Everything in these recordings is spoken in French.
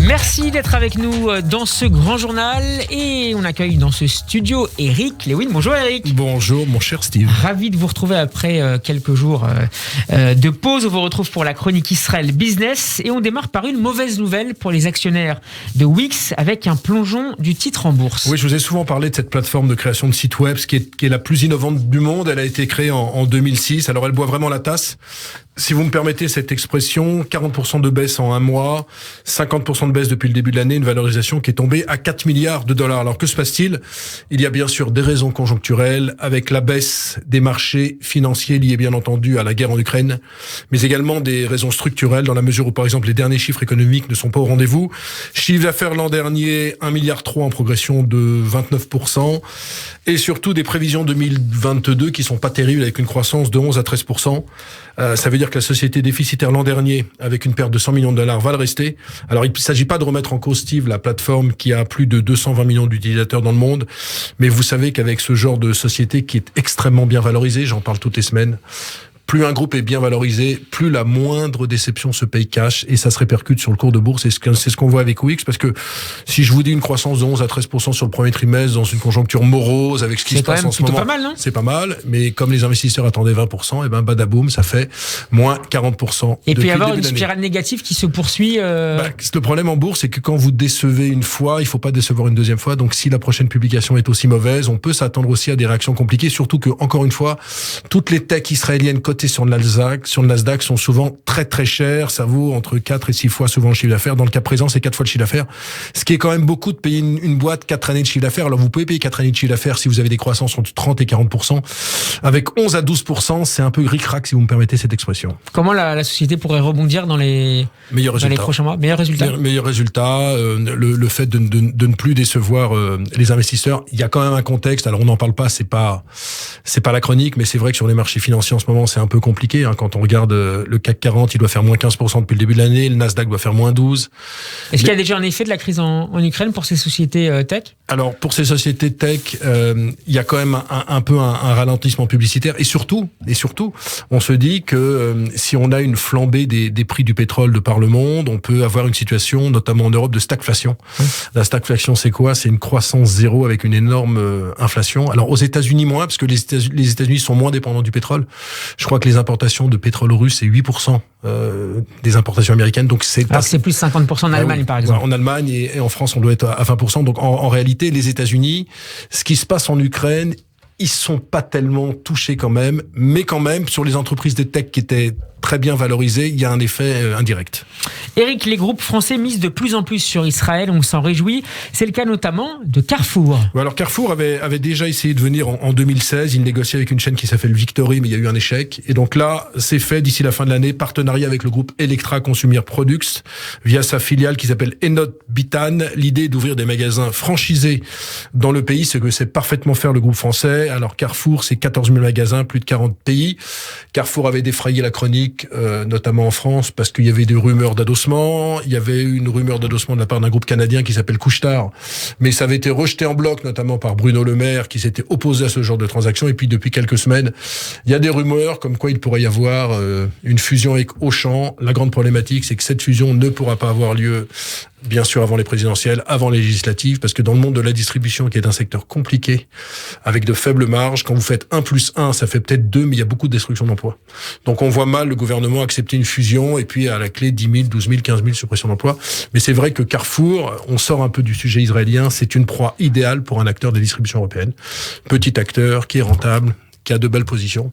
Merci d'être avec nous dans ce grand journal et on accueille dans ce studio Eric Lewin. Bonjour Eric. Bonjour mon cher Steve. Ravi de vous retrouver après quelques jours de pause. On vous retrouve pour la chronique Israël Business et on démarre par une mauvaise nouvelle pour les actionnaires de Wix avec un plongeon du titre en bourse. Oui, je vous ai souvent parlé de cette plateforme de création de sites web qui est la plus innovante du monde. Elle a été créée en 2006. Alors elle boit vraiment la tasse. Si vous me permettez cette expression, 40% de baisse en un mois, 50% de baisse depuis le début de l'année, une valorisation qui est tombée à 4 milliards de dollars. Alors que se passe-t-il ? Il y a bien sûr des raisons conjoncturelles avec la baisse des marchés financiers liés bien entendu à la guerre en Ukraine, mais également des raisons structurelles dans la mesure où par exemple les derniers chiffres économiques ne sont pas au rendez-vous. Chiffre d'affaires l'an dernier, 1,3 milliard en progression de 29% et surtout des prévisions 2022 qui sont pas terribles avec une croissance de 11 à 13%. Ça veut dire que la société déficitaire l'an dernier, avec une perte de 100 millions de dollars, va le rester. Alors, il ne s'agit pas de remettre en cause, Steve, la plateforme qui a plus de 220 millions d'utilisateurs dans le monde. Mais vous savez qu'avec ce genre de société qui est extrêmement bien valorisée, j'en parle toutes les semaines, plus un groupe est bien valorisé, plus la moindre déception se paye cash et ça se répercute sur le cours de bourse. Et c'est ce qu'on voit avec Wix, parce que si je vous dis une croissance de 11 à 13% sur le premier trimestre dans une conjoncture morose avec ce qui se passe en ce moment, c'est pas mal, non ? C'est pas mal, mais comme les investisseurs attendaient 20%, et ben badaboum, ça fait moins 40%. Et puis avoir une spirale négative qui se poursuit. Le problème en bourse, c'est que quand vous décevez une fois, il faut pas décevoir une deuxième fois. Donc si la prochaine publication est aussi mauvaise, on peut s'attendre aussi à des réactions compliquées. Surtout que, encore une fois, toutes les techs israéliennes cotées sur le Nasdaq sont souvent très très chères. Ça vaut entre 4 et 6 fois souvent le chiffre d'affaires. Dans le cas présent, c'est 4 fois le chiffre d'affaires. Ce qui est quand même beaucoup de payer une boîte 4 années de chiffre d'affaires. Alors vous pouvez payer 4 années de chiffre d'affaires si vous avez des croissances entre 30 et 40%. Avec 11 à 12%, c'est un peu ric-rac si vous me permettez cette expression. Comment la société pourrait rebondir dans les prochains mois ? Meilleurs résultats. Le fait de ne plus décevoir les investisseurs. Il y a quand même un contexte. Alors on n'en parle pas, c'est pas la chronique, mais c'est vrai que sur les marchés financiers en ce moment, c'est un peu compliqué. Quand on regarde le CAC 40, il doit faire moins 15% depuis le début de l'année. Le Nasdaq doit faire moins 12%. Est-ce qu'il y a déjà un effet de la crise en Ukraine pour ces sociétés tech ? Alors, pour ces sociétés tech, il y a quand même un peu un ralentissement publicitaire. Et surtout, on se dit que si on a une flambée des prix du pétrole de par le monde, on peut avoir une situation, notamment en Europe, de stagflation. La stagflation, c'est quoi ? C'est une croissance zéro avec une énorme inflation. Alors, aux États-Unis, moins, parce que les États-Unis sont moins dépendants du pétrole. Je crois que les importations de pétrole russe, c'est 8% des importations américaines. Donc c'est plus 50% en Allemagne, par exemple. En Allemagne et en France, on doit être à 20%. Donc en réalité, les États-Unis, ce qui se passe en Ukraine, ils sont pas tellement touchés quand même, mais quand même, sur les entreprises de tech qui étaient très bien valorisées, il y a un effet indirect. Eric, les groupes français misent de plus en plus sur Israël, on s'en réjouit. C'est le cas notamment de Carrefour. Alors Carrefour avait déjà essayé de venir en 2016. Il négociait avec une chaîne qui s'appelle Victory, mais il y a eu un échec. Et donc là, c'est fait d'ici la fin de l'année, partenariat avec le groupe Electra Consumer Products via sa filiale qui s'appelle Enot Bitan. L'idée est d'ouvrir des magasins franchisés dans le pays, ce que sait parfaitement faire le groupe français. Alors Carrefour, c'est 14 000 magasins, plus de 40 pays. Carrefour avait défrayé la chronique, notamment en France, parce qu'il y avait des rumeurs d'adossement. Il y avait une rumeur d'adossement de la part d'un groupe canadien qui s'appelle Couche-Tard. Mais ça avait été rejeté en bloc, notamment par Bruno Le Maire, qui s'était opposé à ce genre de transaction. Et puis, depuis quelques semaines, il y a des rumeurs comme quoi il pourrait y avoir une fusion avec Auchan. La grande problématique, c'est que cette fusion ne pourra pas avoir lieu, bien sûr, avant les présidentielles, avant les législatives, parce que dans le monde de la distribution, qui est un secteur compliqué, avec de faibles marges, quand vous faites 1+1, ça fait peut-être 2, mais il y a beaucoup de destruction d'emplois. Donc on voit mal le gouvernement accepter une fusion, et puis à la clé 10 000, 12 000, 15 000 suppressions d'emplois. Mais c'est vrai que Carrefour, on sort un peu du sujet israélien, c'est une proie idéale pour un acteur de la distribution européenne. Petit acteur, qui est rentable, qui a de belles positions.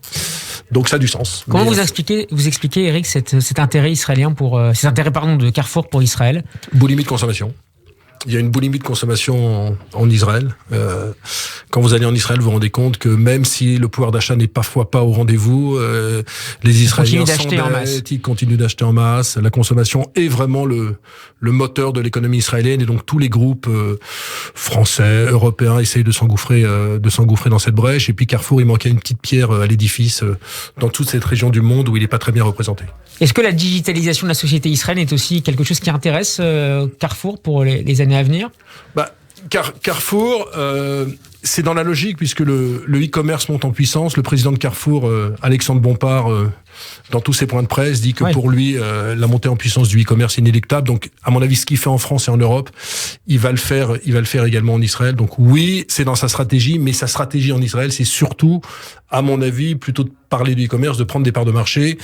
Donc ça a du sens. Comment vous expliquez, Eric, cet intérêt israélien de Carrefour pour Israël ? Boulimie de consommation. Il y a une boulimie de consommation en Israël. Quand vous allez en Israël, vous vous rendez compte que même si le pouvoir d'achat n'est parfois pas au rendez-vous, les Israéliens ils continuent d'acheter en masse. La consommation est vraiment le moteur de l'économie israélienne, et donc tous les groupes français, européens essayent de s'engouffrer dans cette brèche. Et puis Carrefour, il manquait une petite pierre à l'édifice dans toute cette région du monde où il n'est pas très bien représenté. Est-ce que la digitalisation de la société israélienne est aussi quelque chose qui intéresse Carrefour pour les années à venir ? Carrefour, c'est dans la logique, puisque le e-commerce monte en puissance. Le président de Carrefour, Alexandre Bompard, dans tous ses points de presse, dit que pour lui, la montée en puissance du e-commerce est inéluctable. Donc, à mon avis, ce qu'il fait en France et en Europe, il va le faire également en Israël. Donc oui, c'est dans sa stratégie, mais sa stratégie en Israël, c'est surtout, à mon avis, plutôt de parler du e-commerce, de prendre des parts de marché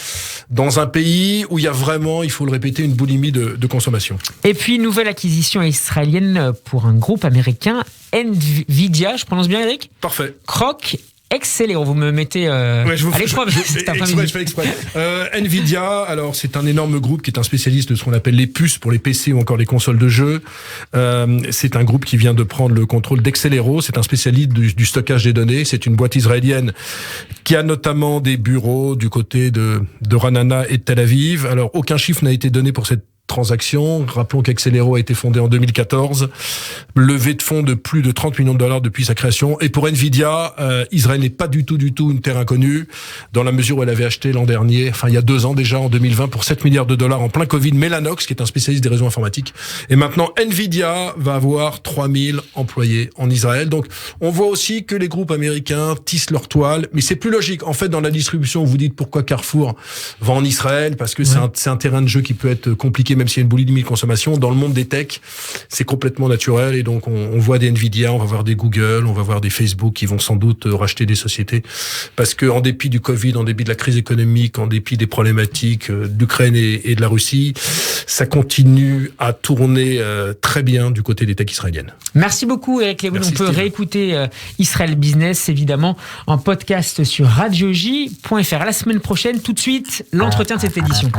dans un pays où il y a vraiment, il faut le répéter, une boulimie de consommation. Et puis, nouvelle acquisition israélienne pour un groupe américain, Nvidia, je prononce bien, Eric ? Parfait. Croc Accélérons, vous me mettez à l'épreuve. Je fais exprès. Nvidia, alors c'est un énorme groupe qui est un spécialiste de ce qu'on appelle les puces pour les PC ou encore les consoles de jeux. C'est un groupe qui vient de prendre le contrôle d'Excelero. C'est un spécialiste du stockage des données. C'est une boîte israélienne qui a notamment des bureaux du côté de Ranana et de Tel Aviv. Alors aucun chiffre n'a été donné pour cette transaction. Rappelons qu'Excelero a été fondé en 2014, levée de fonds de plus de 30 millions de dollars depuis sa création. Et pour Nvidia, Israël n'est pas du tout une terre inconnue, dans la mesure où elle avait acheté l'an dernier, il y a 2 ans déjà, en 2020, pour 7 milliards de dollars en plein Covid, Mellanox, qui est un spécialiste des réseaux informatiques. Et maintenant, Nvidia va avoir 3000 employés en Israël. Donc, on voit aussi que les groupes américains tissent leur toile, mais c'est plus logique. En fait, dans la distribution, vous dites pourquoi Carrefour va en Israël, parce que c'est un terrain de jeu qui peut être compliqué, même s'il y a une boulimie de consommation. Dans le monde des techs, c'est complètement naturel, et donc on voit des Nvidia, on va voir des Google, on va voir des Facebook qui vont sans doute racheter des sociétés, parce que en dépit du Covid, en dépit de la crise économique, en dépit des problématiques d'Ukraine et de la Russie, ça continue à tourner très bien du côté des techs israéliennes. Merci beaucoup Eric Leboun. On peut réécouter Israël Business évidemment en podcast sur radioj.fr. À la semaine prochaine. Tout de suite, l'entretien de cette édition.